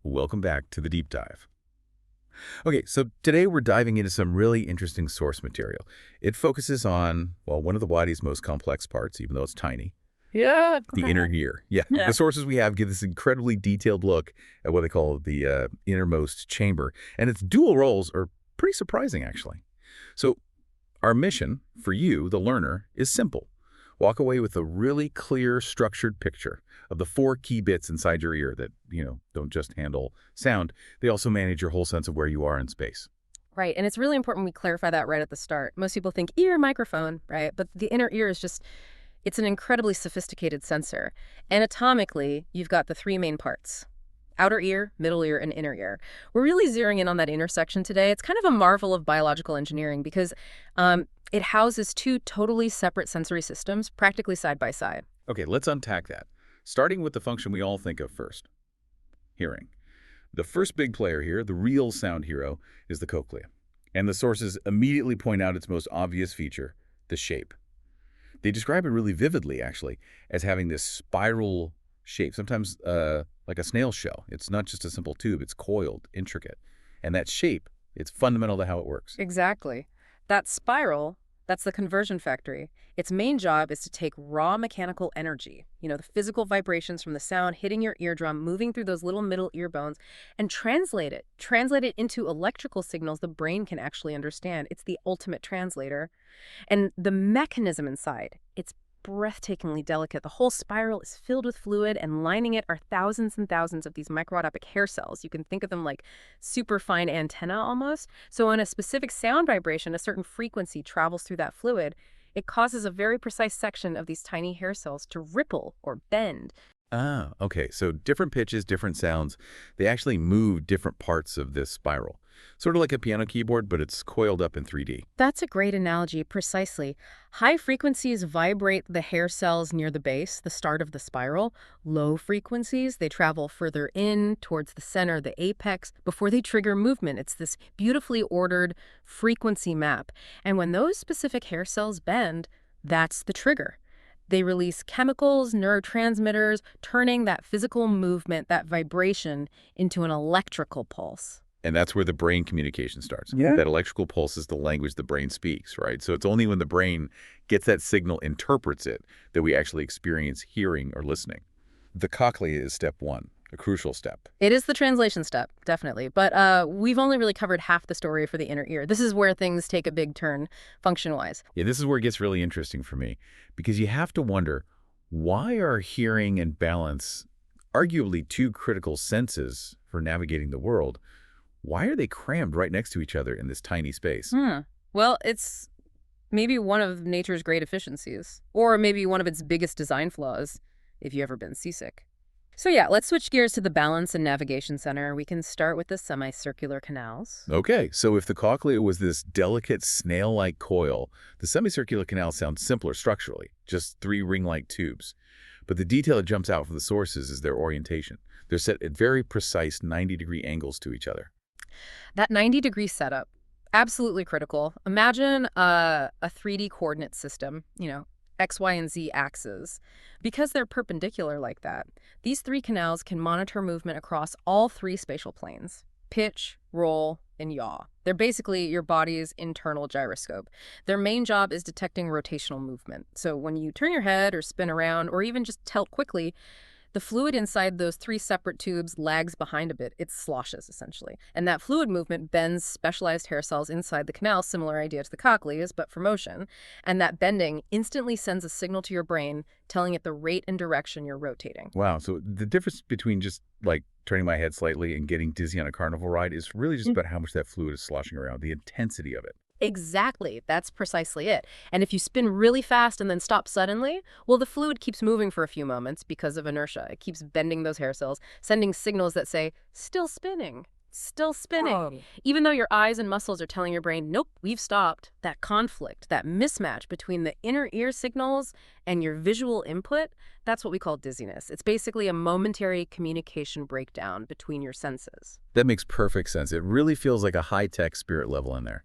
Welcome back to the deep dive. Okay, so today we're diving into some really interesting source material. It focuses on, well, one of the body's most complex parts, even though it's tiny, Yeah. the inner ear. Yeah, Yeah. the sources we have give this incredibly detailed look at what they call the innermost chamber, and its dual roles are pretty surprising, actually. So our mission for you, the learner, is simple. Walk away with a really clear, structured picture of the four key bits inside your ear that, don't just handle sound. They also manage your whole sense of where you are in space. Right. And it's really important we clarify that right at the start. Most people think ear, microphone, right? But the inner ear is just, it's an incredibly sophisticated sensor. Anatomically, you've got the three main parts: outer ear, middle ear, and inner ear. We're really zeroing in on that intersection today. It's kind of a marvel of biological engineering because it houses two totally separate sensory systems, practically side by side. Okay, let's unpack that. Starting with the function we all think of first, hearing. The first big player here, the real sound hero, is the cochlea. And the sources immediately point out its most obvious feature, the shape. They describe it really vividly, actually, as having this spiral shape, sometimes like a snail shell. It's not just a simple tube, it's coiled, intricate. And that shape, it's fundamental to how it works. Exactly. That spiral, that's the conversion factory. Its main job is to take raw mechanical energy, the physical vibrations from the sound hitting your eardrum, moving through those little middle ear bones, and translate it into electrical signals the brain can actually understand. It's the ultimate translator. And the mechanism inside, it's breathtakingly delicate. The whole spiral is filled with fluid, and lining it are thousands and thousands of these microscopic hair cells. You can think of them like super fine antennae almost. So when a specific sound vibration, a certain frequency travels through that fluid, it causes a very precise section of these tiny hair cells to ripple or bend. Ah, okay. So different pitches, different sounds, they actually move different parts of this spiral. Sort of like a piano keyboard, but it's coiled up in 3D. That's a great analogy, precisely. High frequencies vibrate the hair cells near the base, the start of the spiral. Low frequencies, they travel further in, towards the center, the apex, before they trigger movement. It's this beautifully ordered frequency map. And when those specific hair cells bend, that's the trigger. They release chemicals, neurotransmitters, turning that physical movement, that vibration, into an electrical pulse. And that's where the brain communication starts. Yeah. That electrical pulse is the language the brain speaks, right? So it's only when the brain gets that signal, interprets it, that we actually experience hearing or listening. The cochlea is step one, a crucial step. It is the translation step, definitely. But we've only really covered half the story for the inner ear. This is where things take a big turn, function-wise. Yeah, this is where it gets really interesting for me, because you have to wonder, why are hearing and balance, arguably two critical senses for navigating the world, why are they crammed right next to each other in this tiny space? Well, it's maybe one of nature's great efficiencies, or maybe one of its biggest design flaws, if you've ever been seasick. So yeah, let's switch gears to the balance and navigation center. We can start with the semicircular canals. Okay, so if the cochlea was this delicate snail-like coil, the semicircular canal sounds simpler structurally, just three ring-like tubes. But the detail that jumps out from the sources is their orientation. They're set at very precise 90-degree angles to each other. That 90-degree setup, absolutely critical. Imagine a 3D coordinate system, X, Y, and Z axes. Because they're perpendicular like that, these three canals can monitor movement across all three spatial planes: pitch, roll, and yaw. They're basically your body's internal gyroscope. Their main job is detecting rotational movement. So when you turn your head or spin around or even just tilt quickly, the fluid inside those three separate tubes lags behind a bit. It sloshes, essentially. And that fluid movement bends specialized hair cells inside the canal, similar idea to the cochleas, but for motion. And that bending instantly sends a signal to your brain, telling it the rate and direction you're rotating. Wow, so the difference between just like turning my head slightly and getting dizzy on a carnival ride is really just about how much that fluid is sloshing around, the intensity of it. Exactly. That's precisely it. And if you spin really fast and then stop suddenly, well, the fluid keeps moving for a few moments because of inertia. It keeps bending those hair cells, sending signals that say, still spinning, still spinning. Oh. Even though your eyes and muscles are telling your brain, nope, we've stopped. That conflict, that mismatch between the inner ear signals and your visual input, that's what we call dizziness. It's basically a momentary communication breakdown between your senses. That makes perfect sense. It really feels like a high-tech spirit level in there.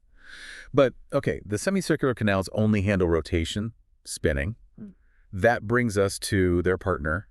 But, okay, the semicircular canals only handle rotation, spinning. That brings us to their partner,